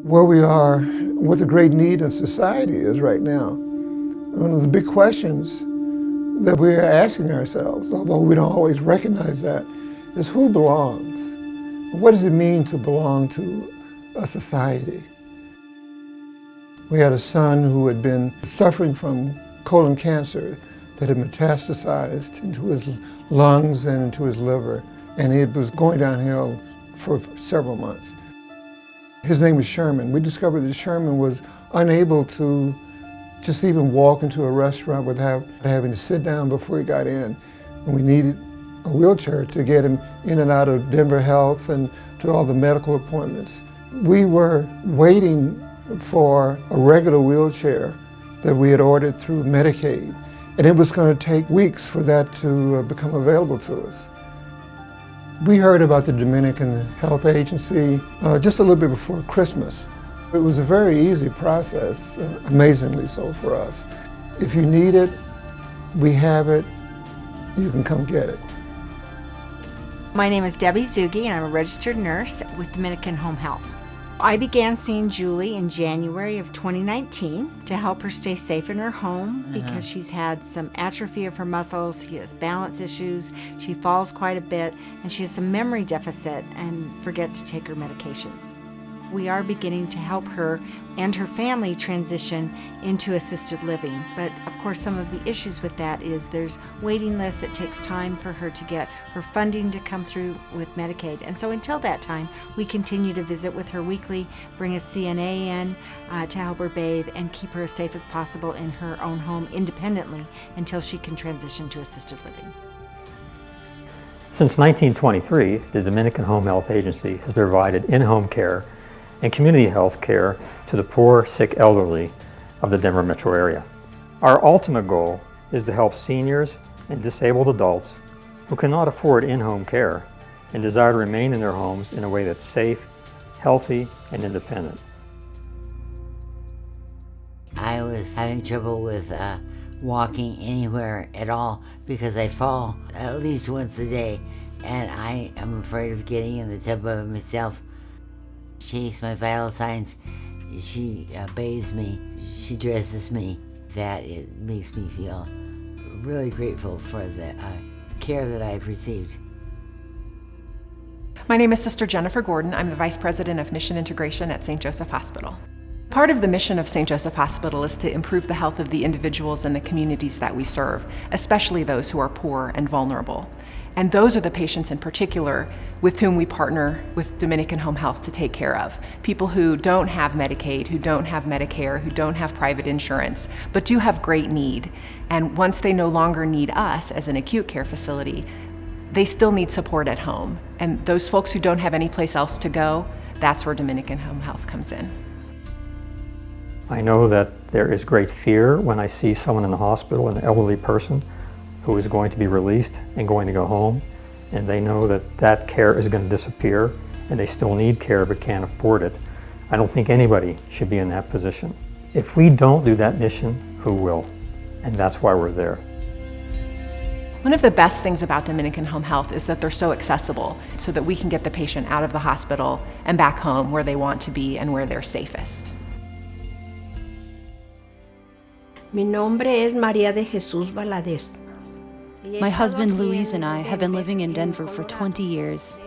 Where we are, what the great need in society is right now. One of the big questions that we're asking ourselves, although we don't always recognize that, is who belongs? What does it mean to belong to a society? We had a son who had been suffering from colon cancer that had metastasized into his lungs and into his liver, and it was going downhill for several months. His name was Sherman. We discovered that Sherman was unable to just even walk into a restaurant without having to sit down before he got in. And we needed a wheelchair to get him in and out of Denver Health and to all the medical appointments. We were waiting for a regular wheelchair that we had ordered through Medicaid, and it was going to take weeks for that to become available to us. We heard about the Dominican Health Agency just a little bit before Christmas. It was a very easy process, amazingly so for us. If you need it, we have it, you can come get it. My name is Debbie Zugi, and I'm a registered nurse with Dominican Home Health. I began seeing Julie in January of 2019 to help her stay safe in her home because she's had some atrophy of her muscles, she has balance issues, she falls quite a bit, and she has some memory deficit and forgets to take her medications. We are beginning to help her and her family transition into assisted living. But of course, some of the issues with that is there's waiting lists. It takes time for her to get her funding to come through with Medicaid. And so until that time, we continue to visit with her weekly, bring a CNA in to help her bathe and keep her as safe as possible in her own home independently until she can transition to assisted living. Since 1923, the Dominican Home Health Agency has provided in-home care and community health care to the poor, sick elderly of the Denver metro area. Our ultimate goal is to help seniors and disabled adults who cannot afford in-home care and desire to remain in their homes in a way that's safe, healthy, and independent. I was having trouble with walking anywhere at all because I fall at least once a day, and I am afraid of getting in the tub of it myself. She takes my vital signs, she bathes me, she dresses me. That it makes me feel really grateful for the care that I've received. My name is Sister Jennifer Gordon. I'm the Vice President of Mission Integration at St. Joseph Hospital. Part of the mission of St. Joseph Hospital is to improve the health of the individuals and the communities that we serve, especially those who are poor and vulnerable. And those are the patients in particular with whom we partner with Dominican Home Health to take care of. People who don't have Medicaid, who don't have Medicare, who don't have private insurance, but do have great need. And once they no longer need us as an acute care facility, they still need support at home. And those folks who don't have any place else to go, that's where Dominican Home Health comes in. I know that there is great fear when I see someone in the hospital, an elderly person, who is going to be released and going to go home, and they know that that care is going to disappear and they still need care but can't afford it. I don't think anybody should be in that position. If we don't do that mission, who will? And that's why we're there. One of the best things about Dominican Home Health is that they're so accessible so that we can get the patient out of the hospital and back home where they want to be and where they're safest. Mi nombre es María de Jesús Valadez. My husband Luis and I have been living in Denver for 20 years.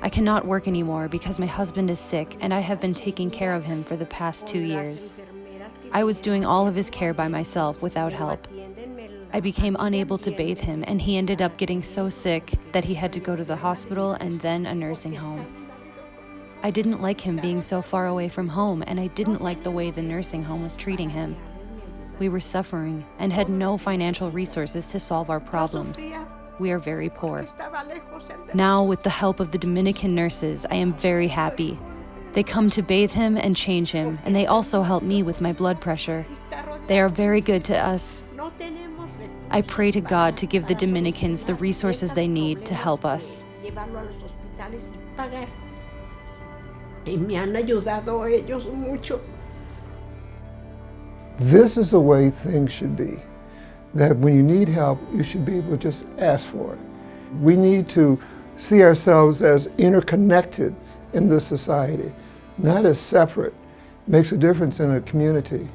I cannot work anymore because my husband is sick and I have been taking care of him for the past 2 years. I was doing all of his care by myself without help. I became unable to bathe him and he ended up getting so sick that he had to go to the hospital and then a nursing home. I didn't like him being so far away from home, and I didn't like the way the nursing home was treating him. We were suffering and had no financial resources to solve our problems. We are very poor. Now, with the help of the Dominican nurses, I am very happy. They come to bathe him and change him, and they also help me with my blood pressure. They are very good to us. I pray to God to give the Dominicans the resources they need to help us. This is the way things should be. That when you need help, you should be able to just ask for it. We need to see ourselves as interconnected in this society, not as separate. makes a difference in a community.